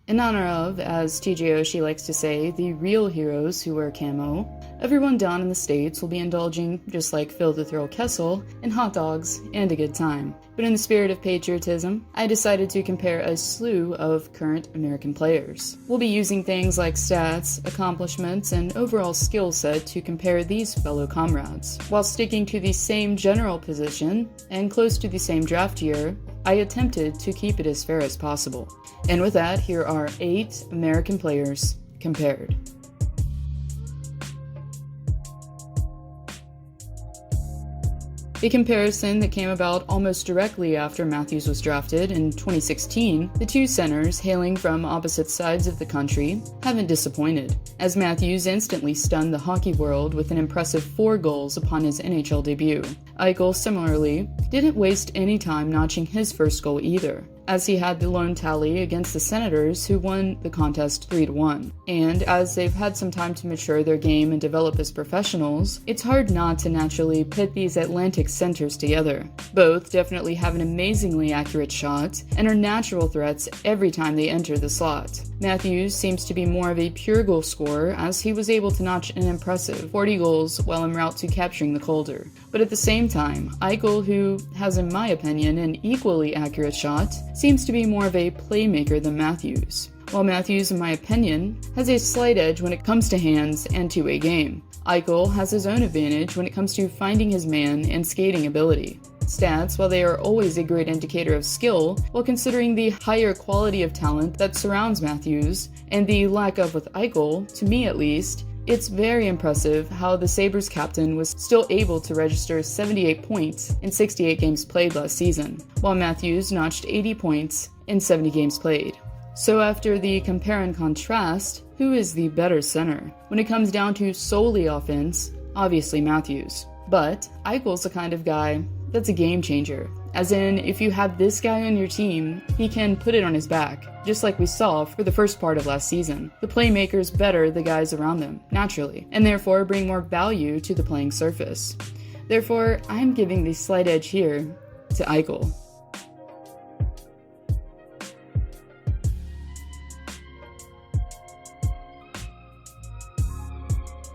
In honor of, as TJ Oshie likes to say, the real heroes who wear camo, everyone down in the States will be indulging, just like Phil the Thrill Kessel, in hot dogs and a good time. But in the spirit of patriotism, I decided to compare a slew of current American players. We'll be using things like stats, accomplishments, and overall skill set to compare these fellow comrades. While sticking to the same general position and close to the same draft year, I attempted to keep it as fair as possible. And with that, here are 8 American players compared. A comparison that came about almost directly after Matthews was drafted in 2016, the two centers, hailing from opposite sides of the country, haven't disappointed, as Matthews instantly stunned the hockey world with an impressive 4 goals upon his NHL debut. Eichel, similarly, didn't waste any time notching his first goal either, as he had the lone tally against the Senators, who won the contest 3-1. And as they've had some time to mature their game and develop as professionals, it's hard not to naturally pit these Atlantic centers together. Both definitely have an amazingly accurate shot and are natural threats every time they enter the slot. Matthews seems to be more of a pure goal scorer, as he was able to notch an impressive 40 goals while en route to capturing the Calder. But at the same time, Eichel, who has in my opinion an equally accurate shot, seems to be more of a playmaker than Matthews. While Matthews, in my opinion, has a slight edge when it comes to hands and two-way game, Eichel has his own advantage when it comes to finding his man and skating ability. Stats, while they are always a great indicator of skill, while considering the higher quality of talent that surrounds Matthews, and the lack of with Eichel, to me at least, it's very impressive how the Sabres captain was still able to register 78 points in 68 games played last season, while Matthews notched 80 points in 70 games played. So after the compare and contrast, who is the better center? When it comes down to solely offense, obviously Matthews. But Eichel's the kind of guy that's a game changer. As in, if you have this guy on your team, he can put it on his back, just like we saw for the first part of last season. The playmakers better the guys around them, naturally, and therefore bring more value to the playing surface. Therefore, I'm giving the slight edge here to Eichel.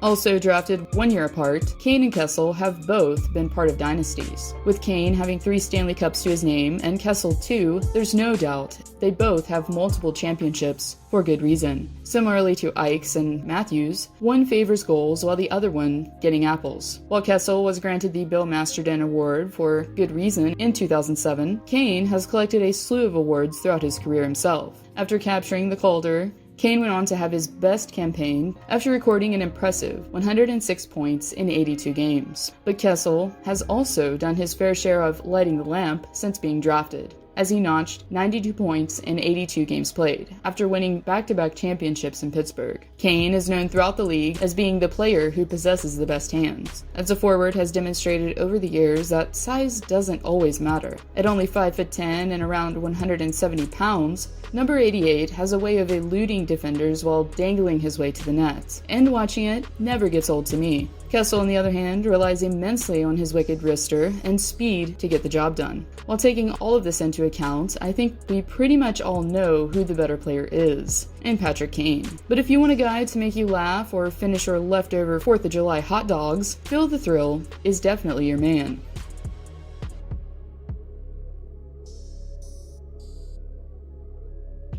Also drafted 1 year apart, Kane and Kessel have both been part of dynasties. With Kane having 3 Stanley Cups to his name, and Kessel 2, there's no doubt they both have multiple championships for good reason. Similarly to Eichs and Matthews, one favors goals while the other one getting apples. While Kessel was granted the Bill Masterton Award for good reason in 2007, Kane has collected a slew of awards throughout his career himself. After capturing the Calder, Kane went on to have his best campaign after recording an impressive 106 points in 82 games. But Kessel has also done his fair share of lighting the lamp since being drafted, as he notched 92 points in 82 games played, after winning back-to-back championships in Pittsburgh. Kane is known throughout the league as being the player who possesses the best hands, as a forward has demonstrated over the years that size doesn't always matter. At only 5'10" and around 170 pounds, number 88 has a way of eluding defenders while dangling his way to the net, and watching it never gets old to me. Kessel, on the other hand, relies immensely on his wicked wrister and speed to get the job done. While taking all of this into account, I think we pretty much all know who the better player is, and Patrick Kane. But if you want a guy to make you laugh or finish your leftover 4th of July hot dogs, Phil the Thrill is definitely your man.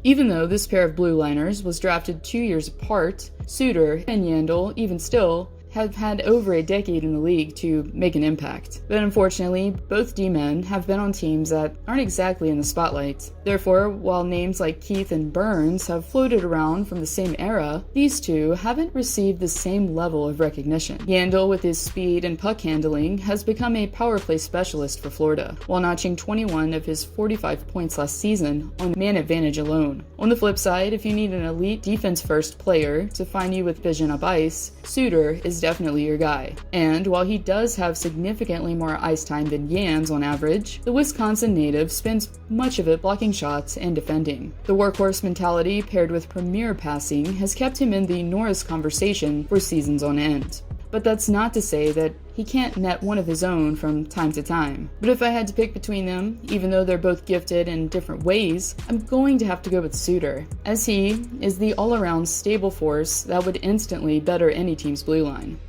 Even though this pair of blue liners was drafted 2 years apart, Souter and Yandle, even still, have had over a decade in the league to make an impact. But unfortunately, both D-men have been on teams that aren't exactly in the spotlight. Therefore, while names like Keith and Burns have floated around from the same era, these two haven't received the same level of recognition. Yandle, with his speed and puck handling, has become a power play specialist for Florida, while notching 21 of his 45 points last season on man advantage alone. On the flip side, if you need an elite defense-first player to find you with vision up ice, Souter is definitely your guy. And while he does have significantly more ice time than Yans on average, the Wisconsin native spends much of it blocking shots and defending. The workhorse mentality paired with premier passing has kept him in the Norris conversation for seasons on end. But that's not to say that he can't net one of his own from time to time. But if I had to pick between them, even though they're both gifted in different ways, I'm going to have to go with Souter, as he is the all-around stable force that would instantly better any team's blue line.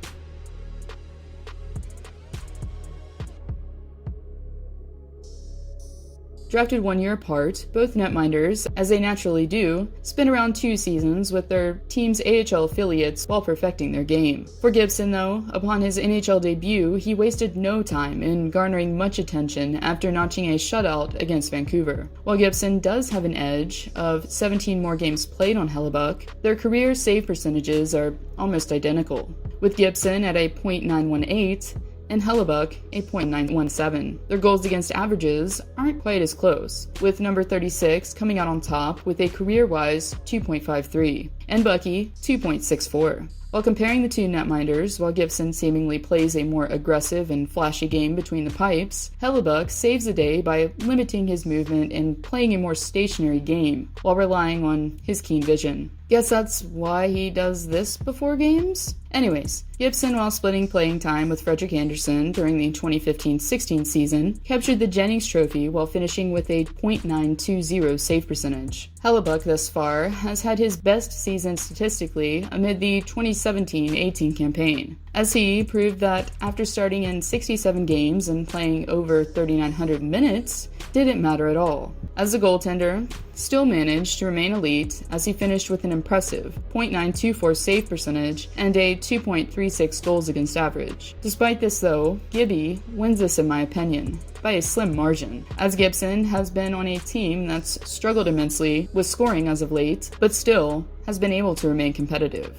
Drafted 1 year apart, both netminders, as they naturally do, spent around 2 seasons with their team's AHL affiliates while perfecting their game. For Gibson, though, upon his NHL debut, he wasted no time in garnering much attention after notching a shutout against Vancouver. While Gibson does have an edge of 17 more games played on Hellebuyck, their career save percentages are almost identical, with Gibson at a .918 and Hellebuyck a .917. Their goals against averages aren't quite as close, with number 36 coming out on top with a career-wise 2.53, and Bucky 2.64. While comparing the two netminders, while Gibson seemingly plays a more aggressive and flashy game between the pipes, Hellebuyck saves the day by limiting his movement and playing a more stationary game, while relying on his keen vision. Guess that's why he does this before games? Anyways, Gibson, while splitting playing time with Frederik Andersen during the 2015-16 season, captured the Jennings Trophy while finishing with a .920 save percentage. Hellebuyck thus far has had his best season statistically amid the 2017-18 campaign, as he proved that after starting in 67 games and playing over 3,900 minutes, didn't matter at all. As a goaltender, still managed to remain elite as he finished with an impressive .924 save percentage and a 2.36 goals against average. Despite this though, Gibby wins this in my opinion, by a slim margin, as Gibson has been on a team that's struggled immensely with scoring as of late, but still has been able to remain competitive.